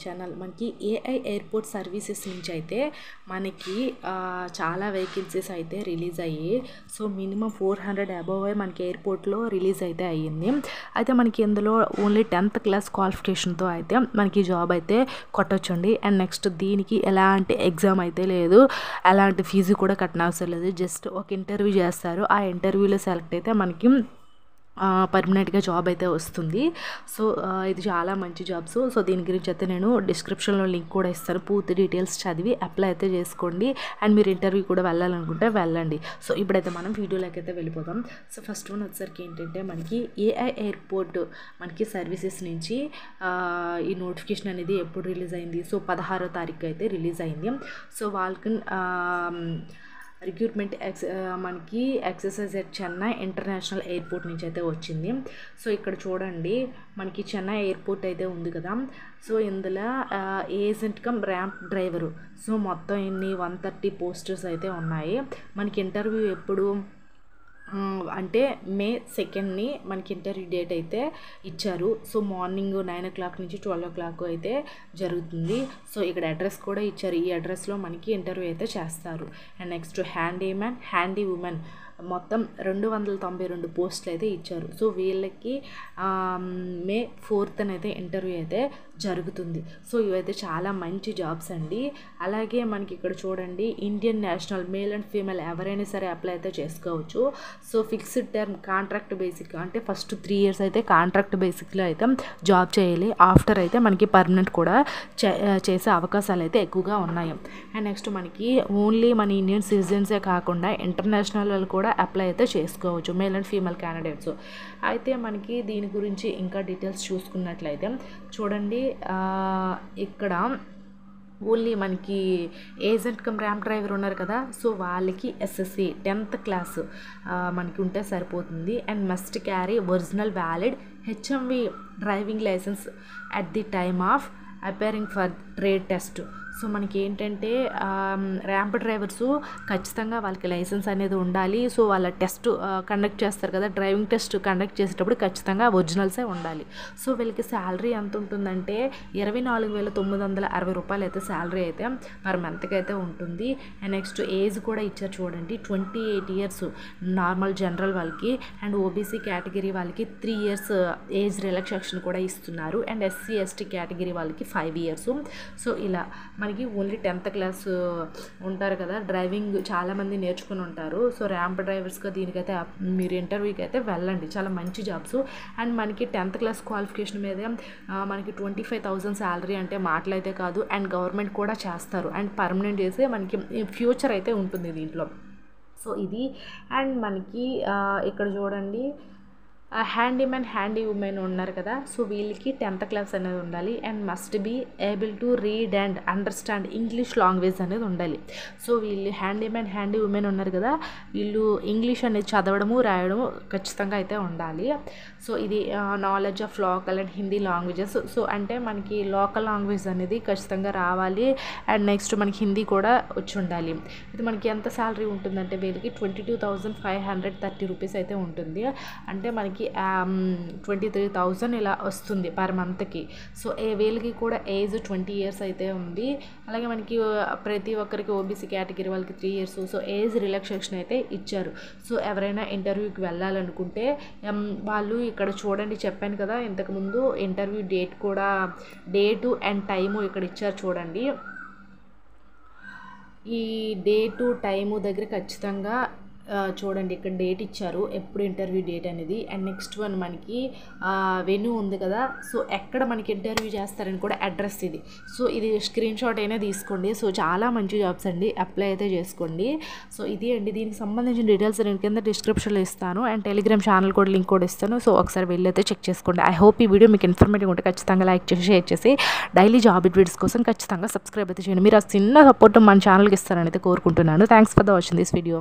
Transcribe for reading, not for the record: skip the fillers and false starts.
Channel. మనకి AI airport services నుంచి అయితే మనకి చాలా వేకెన్సీస్ అయితే రిలీజ్ అయ్యాయి. సో మినిమం 400 అబోవ్ మనకి ఎయిర్పోర్ట్లో రిలీజ్ అయితే అయ్యింది. అయితే మనకి ఇందులో ఓన్లీ 10th క్లాస్ క్వాలిఫికేషన్తో అయితే మనకి జాబ్ అయితే కొట్టొచ్చండి. అండ్ నెక్స్ట్ దీనికి ఎలాంటి ఎగ్జామ్ అయితే లేదు, ఎలాంటి ఫీజు కూడా కట్టనవసరం లేదు. జస్ట్ ఒక ఇంటర్వ్యూ చేస్తారు. ఆ ఇంటర్వ్యూలో సెలెక్ట్ అయితే మనకి పర్మనెంట్గా జాబ్ అయితే వస్తుంది. సో ఇది చాలా మంచి జాబ్స్. సో దీని గురించి అయితే నేను డిస్క్రిప్షన్లో లింక్ కూడా ఇస్తాను. పూర్తి డీటెయిల్స్ చదివి అప్లై అయితే చేసుకోండి. అండ్ మీరు ఇంటర్వ్యూ కూడా వెళ్ళాలనుకుంటే వెళ్ళండి. సో ఇప్పుడైతే మనం వీడియోలోకి అయితే వెళ్ళిపోదాం. సో ఫస్ట్ వన్ వచ్చేసరికి ఏంటంటే మనకి ఏఐ ఎయిర్పోర్ట్ మనకి సర్వీసెస్ నుంచి ఈ నోటిఫికేషన్ అనేది ఎప్పుడు రిలీజ్ అయింది. సో 16వ తారీఖు అయితే రిలీజ్ అయింది. సో వాళ్ళకి రిక్రూట్మెంట్ మనకి exercise at Chennai international airport నుంచి అయితే వచ్చింది. సో ఇక్కడ చూడండి మనకి చెన్నై ఎయిర్పోర్ట్ అయితే ఉంది కదా. సో ఇందులో agent come ramp driver. So మొత్తం ఇన్ని 130 పోస్టర్స్ అయితే ఉన్నాయి. మనకి ఇంటర్వ్యూ ఎప్పుడు అంటే May 2nd మనకి ఇంటర్వ్యూ డేట్ అయితే ఇచ్చారు. సో మార్నింగ్ 9 o'clock నుంచి 12 o'clock అయితే జరుగుతుంది. సో ఇక్కడ అడ్రస్ కూడా ఇచ్చారు. ఈ అడ్రస్లో మనకి ఇంటర్వ్యూ అయితే చేస్తారు. And next handyman, handy women మొత్తం 292 పోస్టులు అయితే ఇచ్చారు. సో వీళ్ళకి May 4th అయితే ఇంటర్వ్యూ అయితే జరుగుతుంది. సో ఇవైతే చాలా మంచి జాబ్స్ అండి. అలాగే మనకి ఇక్కడ చూడండి Indian national male and female ఎవరైనా సరే అప్లై అయితే చేసుకోవచ్చు. So fixed term contract basic అంటే ఫస్ట్ 3 years అయితే కాంట్రాక్ట్ బేసిక్లో అయితే జాబ్ చేయాలి. ఆఫ్టర్ అయితే మనకి పర్మనెంట్ కూడా చేసే అవకాశాలు అయితే ఎక్కువగా ఉన్నాయి. అండ్ నెక్స్ట్ మనకి ఓన్లీ మన ఇండియన్ సిటిజన్సే కాకుండా ఇంటర్నేషనల్ వాళ్ళు కూడా అప్లై అయితే చేసుకోవచ్చు, మేల్ అండ్ ఫీమేల్ క్యాండిడేట్స్. అయితే మనకి దీని గురించి ఇంకా డీటెయిల్స్ చూసుకున్నట్లయితే చూడండి ఇక్కడ ఓన్లీ మనకి ఏజెంట్ కమ్ ర్యాంప్ డ్రైవర్ ఉన్నారు కదా. సో వాళ్ళకి SSC 10th క్లాస్ మనకి ఉంటే సరిపోతుంది. And must carry original valid HMV driving license at the time of appearing for trade test. So మనకి ఏంటంటే ర్యాంప్ డ్రైవర్స్ ఖచ్చితంగా వాళ్ళకి లైసెన్స్ అనేది ఉండాలి. సో వాళ్ళ టెస్ట్ కండక్ట్ చేస్తారు కదా, డ్రైవింగ్ టెస్ట్ కండక్ట్ చేసేటప్పుడు ఖచ్చితంగా ఒరిజినల్సే ఉండాలి. సో వీళ్ళకి శాలరీ ఎంత ఉంటుందంటే 24,960 రూపాయలు అయితే శాలరీ అయితే పర్ మంత్కి అయితే ఉంటుంది. అండ్ నెక్స్ట్ ఏజ్ కూడా ఇచ్చారు చూడండి 28 years నార్మల్ జనరల్ వాళ్ళకి. అండ్ OBC కేటగిరీ వాళ్ళకి 3 years ఏజ్ రిలాక్సేషన్ కూడా ఇస్తున్నారు. అండ్ SC ST కేటగిరీ వాళ్ళకి 5 years. సో ఇలా మనకి ఓన్లీ 10th క్లాస్ ఉంటారు కదా, డ్రైవింగ్ చాలామంది నేర్చుకుని ఉంటారు. సో ర్యాంప్ డ్రైవర్స్గా దీనికైతే మీరు ఇంటర్వ్యూకి అయితే వెళ్ళండి. చాలా మంచి జాబ్స్. అండ్ మనకి 10th క్లాస్ క్వాలిఫికేషన్ మీద మనకి 25,000 శాలరీ అంటే మాటలైతే కాదు. అండ్ గవర్నమెంట్ కూడా చేస్తారు. అండ్ పర్మనెంట్ చేసి మనకి ఫ్యూచర్ అయితే ఉంటుంది దీంట్లో. సో ఇది. అండ్ మనకి ఇక్కడ చూడండి హ్యాండీమ్యాన్, హ్యాండీ ఉమెన్ ఉన్నారు కదా. సో వీళ్ళకి 10th క్లాస్ అనేది ఉండాలి. And must be able to read and understand English language అనేది ఉండాలి. సో వీళ్ళు హ్యాండీమ్యాన్, హ్యాండీ ఉమెన్ ఉన్నారు కదా, వీళ్ళు ఇంగ్లీష్ అనేది చదవడము రాయడము ఖచ్చితంగా అయితే ఉండాలి. సో ఇది knowledge of local and Hindi languages. So అంటే మనకి లోకల్ లాంగ్వేజ్ అనేది ఖచ్చితంగా రావాలి. అండ్ నెక్స్ట్ మనకి హిందీ కూడా వచ్చి ఉండాలి. ఇది మనకి ఎంత శాలరీ ఉంటుందంటే వీళ్ళకి 22,530 రూపీస్ అయితే ఉంటుంది. అంటే మనకి 23,000 ఇలా వస్తుంది పర్ మంత్కి. సో వీళ్ళకి కూడా ఏజ్ 20 years అయితే ఉంది. అలాగే మనకి ప్రతి ఒక్కరికి OBC కేటగిరీ వాళ్ళకి 3 years. సో ఏజ్ రిలాక్సేషన్ అయితే ఇచ్చారు. సో ఎవరైనా ఇంటర్వ్యూకి వెళ్ళాలనుకుంటే వాళ్ళు ఇక్కడ చూడండి, చెప్పాను కదా ఇంతకుముందు ఇంటర్వ్యూ డేటు అండ్ టైము ఇక్కడ ఇచ్చారు చూడండి. ఈ డేటు టైము దగ్గర ఖచ్చితంగా చూడండి ఇక్కడ డేట్ ఇచ్చారు, ఎప్పుడు ఇంటర్వ్యూ డేట్ అనేది. అండ్ నెక్స్ట్ వన్ మనకి వెన్యూ ఉంది కదా. సో ఎక్కడ మనకి ఇంటర్వ్యూ చేస్తారని కూడా అడ్రస్ ఇది. సో ఇది స్క్రీన్ షాట్ అయినా తీసుకోండి. సో చాలా మంచి జాబ్స్ అండి, అప్లై అయితే చేసుకోండి. సో ఇది అండి, దీనికి సంబంధించిన డీటెయిల్స్ నేను కింద డిస్క్రిప్షన్లో ఇస్తాను. అండ్ టెలిగ్రామ్ ఛానల్ కూడా లింక్ కూడా ఇస్తాను. సో ఒకసారి వెళ్ళి అయితే చెక్ చేసుకోండి. ఐ హోప్ ఈ వీడియో మీకు ఇన్ఫర్మేటివ్ ఉంటే ఖచ్చితంగా లైక్ చేసి షేర్ చేసి డైలీ జాబ్ వీడియోస్ కోసం ఖచ్చితంగా సబ్స్క్రైబ్ అయితే చేయండి. మీరు ఆ చిన్న సపోర్ట్ మన ఛానల్కి ఇస్తారని అయితే కోరుకుంటున్నాను. Thanks for the watching this video.